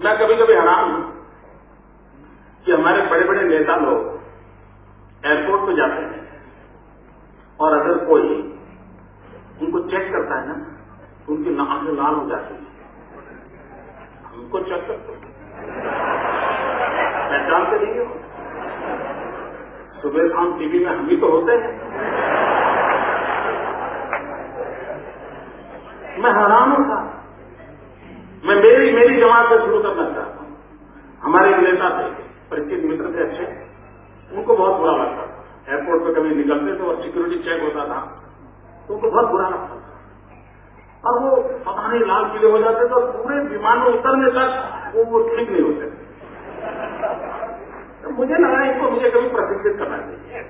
मैं कभी कभी हैरान हूं कि हमारे बड़े बड़े नेता लोग एयरपोर्ट पे जाते हैं और अगर कोई उनको चेक करता है ना तो उनकी आंखें लाल हो जाती है। हमको चेक करते पहचानते नहीं हो। सुबह शाम टीवी में हम ही तो होते हैं। मैं हैरान हूं साहब। मैं मेरी जमात से शुरू करना चाहता हूं। हमारे एक नेता थे, परिचित मित्र थे अच्छे, उनको बहुत बुरा लगता था। एयरपोर्ट पे कभी निकलते थे और सिक्योरिटी चेक होता था तो उनको बहुत बुरा लगता था और वो पता नहीं लाल पीले हो जाते थे और पूरे विमान में उतरने तक वो ठीक नहीं होते थे। तो मुझे लगा इनको मुझे कभी प्रशिक्षित करना चाहिए।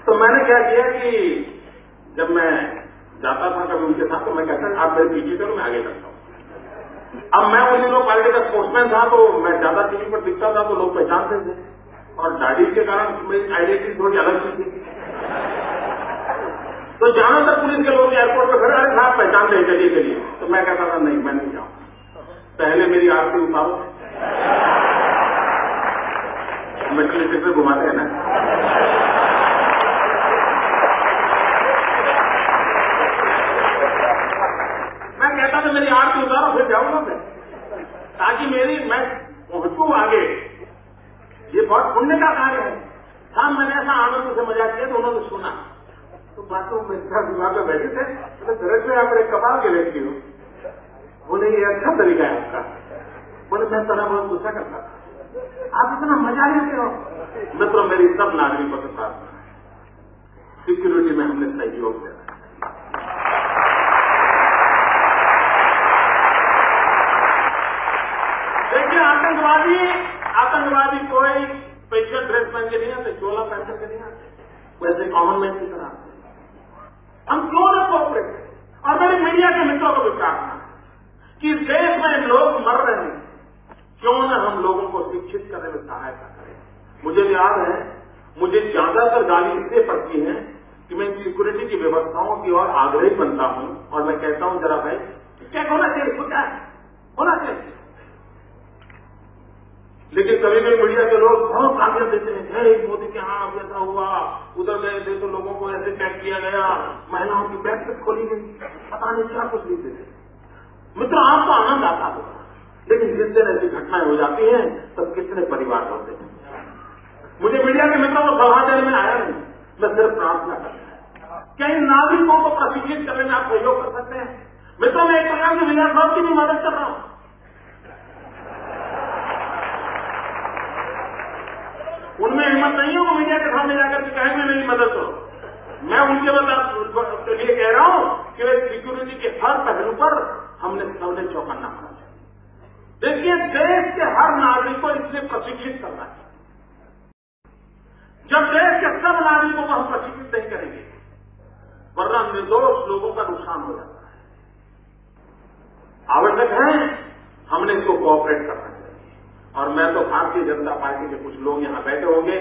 तो मैंने क्या किया कि जब मैं जाता था कभी उनके साथ तो मैं कहता था आप मेरे पीछे चलो, मैं आगे चलता हूं। अब मैं उन दिनों पार्टी का स्पोर्ट्समैन था तो मैं ज्यादा टीवी पर दिखता था तो लोग पहचानते थे और दाढ़ी के कारण मेरी आइडेंटिटी थोड़ी अलग भी थी। तो ज्यादातर पुलिस के लोग एयरपोर्ट पर खड़े, अरे साहब पहचान रहे, चलिए चलिए। तो मैं कहता था नहीं, मैं नहीं जाऊं, पहले मेरी आरती उतारो। मेटल स्टेशन घुमाते हैं ना। मैं कहता था मेरी आरती उतारो फिर जाऊंगा मैं, ताकि मैं पहुंचूं आगे। ये बहुत पुण्य का कार्य है। शाम मैंने ऐसा आनंद से मजाक किया तो उन्होंने सुना तो बातों मेरे साथ विभाग में बैठे थे, बोले दरअसल में आप मेरे कपाल के व्यक्ति हो। बोले ये अच्छा तरीका है आपका। बोले मैं थोड़ा बहुत गुस्सा करता था, आप इतना मजा लेते हो। मित्रों, मेरी सब नागरिकों से प्रार्थना है, सिक्योरिटी में हमने सहयोग देना है। देखिए आतंकवादी कोई स्पेशल ड्रेस पहन के नहीं आते, चोला पहन करके नहीं आते, वैसे कॉमन मैन की तरह आते। हम क्यों न कोऑपरेट करें। और मेरी मीडिया के मित्रों को भी प्रार्थना है कि इस देश में लोग मर रहे हैं, क्यों न हम लोगों को शिक्षित करने में सहायता करें। मुझे याद है, मुझे ज्यादातर गाली इसलिए पड़ती है कि मैं सिक्योरिटी की व्यवस्थाओं की ओर आग्रही बनता हूं और मैं कहता हूं जरा भाई चेक होना चाहिए, इसको क्या है होना चाहिए। लेकिन कभी कभी मीडिया के लोग बहुत गालियां देते हैं, हे मोदी के यहां ऐसा हुआ, उधर गए थे तो लोगों को ऐसे चेक किया गया, महिलाओं की बैग तक खोली गई, पता नहीं क्या कुछ नहीं देते। मित्रों, आपको आनंद आता होगा, लेकिन जिस दिन ऐसी घटनाएं हो जाती हैं तब कितने परिवार होते हैं। मुझे मीडिया के मित्रों को सलाह देने में आया नहीं, मैं सिर्फ प्रार्थना करना है। क्या इन नागरिकों को प्रशिक्षित करने में आप सहयोग कर सकते हैं? मित्रों, मैं एक प्रकार से विजय साहब की भी मदद कर रहा हूं। उनमें हिम्मत नहीं है वो मीडिया के सामने जाकर के कहेंगे मेरी मदद करो। मैं उनके लिए कह रहा हूं कि वे सिक्योरिटी के हर पहलू पर हमने सबने चौकन्ना होना चाहिए। देखिए, देश के हर नागरिक को इसलिए प्रशिक्षित करना चाहिए। जब देश के सब नागरिकों को हम प्रशिक्षित नहीं करेंगे, वरना निर्दोष लोगों का नुकसान हो जाता है। आवश्यक है हमने इसको कोऑपरेट करना चाहिए। और मैं तो भारतीय जनता पार्टी के कुछ लोग यहां बैठे होंगे,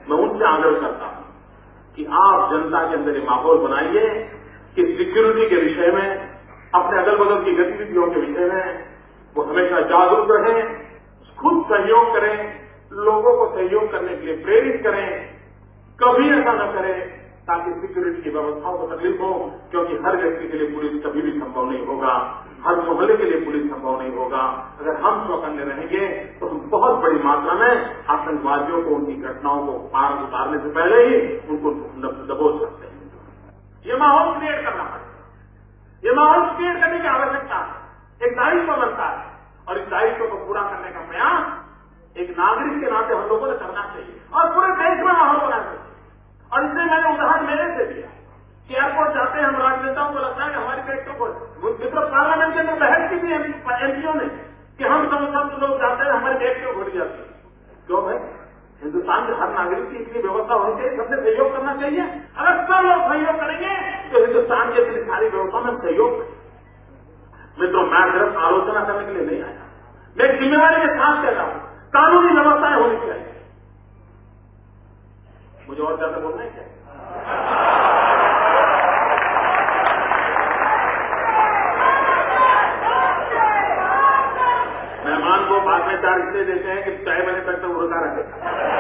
मैं उनसे आग्रह करता हूं कि आप जनता के अंदर ये माहौल बनाइए कि सिक्योरिटी के विषय में, अपने अगल बगल की गतिविधियों के विषय में वो हमेशा जागरूक रहें, खुद सहयोग करें, लोगों को सहयोग करने के लिए प्रेरित करें। कभी ऐसा न करें ताकि सिक्योरिटी की व्यवस्थाओं को तकलीफ हो, क्योंकि हर व्यक्ति के लिए पुलिस कभी भी संभव नहीं होगा, हर मोहल्ले के लिए पुलिस संभव नहीं होगा। अगर हम चौकन्ने रहेंगे तो हम बहुत बड़ी मात्रा में आतंकवादियों को उनकी घटनाओं को पार उतारने से पहले ही उनको दबोच सकते हैं। ये माहौल क्रिएट करना पड़ेगा। ये माहौल क्रिएट करने की आवश्यकता है, एक दायित्व बनता है और इस दायित्व को पूरा करने का प्रयास एक नागरिक के नाते हम लोगों ने करना चाहिए और पूरे देश में माहौल बनाना चाहिए। और इसलिए मैंने उदाहरण मेरे से दिया कि एयरपोर्ट जाते हैं हम राजनेताओं को लगता है कि हमारी बैग तो मित्र पार्लियामेंट के अंदर बहस की थी एमपीओ ने कि हम सब लोग जाते हैं हमारी बैग क्यों घुट जाती है। क्यों भाई, हिंदुस्तान के हर नागरिक की इतनी व्यवस्था होनी चाहिए, सबने सहयोग करना चाहिए। अगर सब लोग सहयोग करेंगे तो हिंदुस्तान की इतनी सारी व्यवस्था में हम सहयोग करेंगे। मित्रों, मैं सिर्फ आलोचना करने के लिए नहीं आया, मैं एक जिम्मेदारी के साथ कह रहा हूं, कानूनी व्यवस्थाएं होनी चाहिए। मुझे और ज्यादा बोलना है क्या? बाद में चार इसलिए देते हैं कि चाय बने तक तो रुका रहे।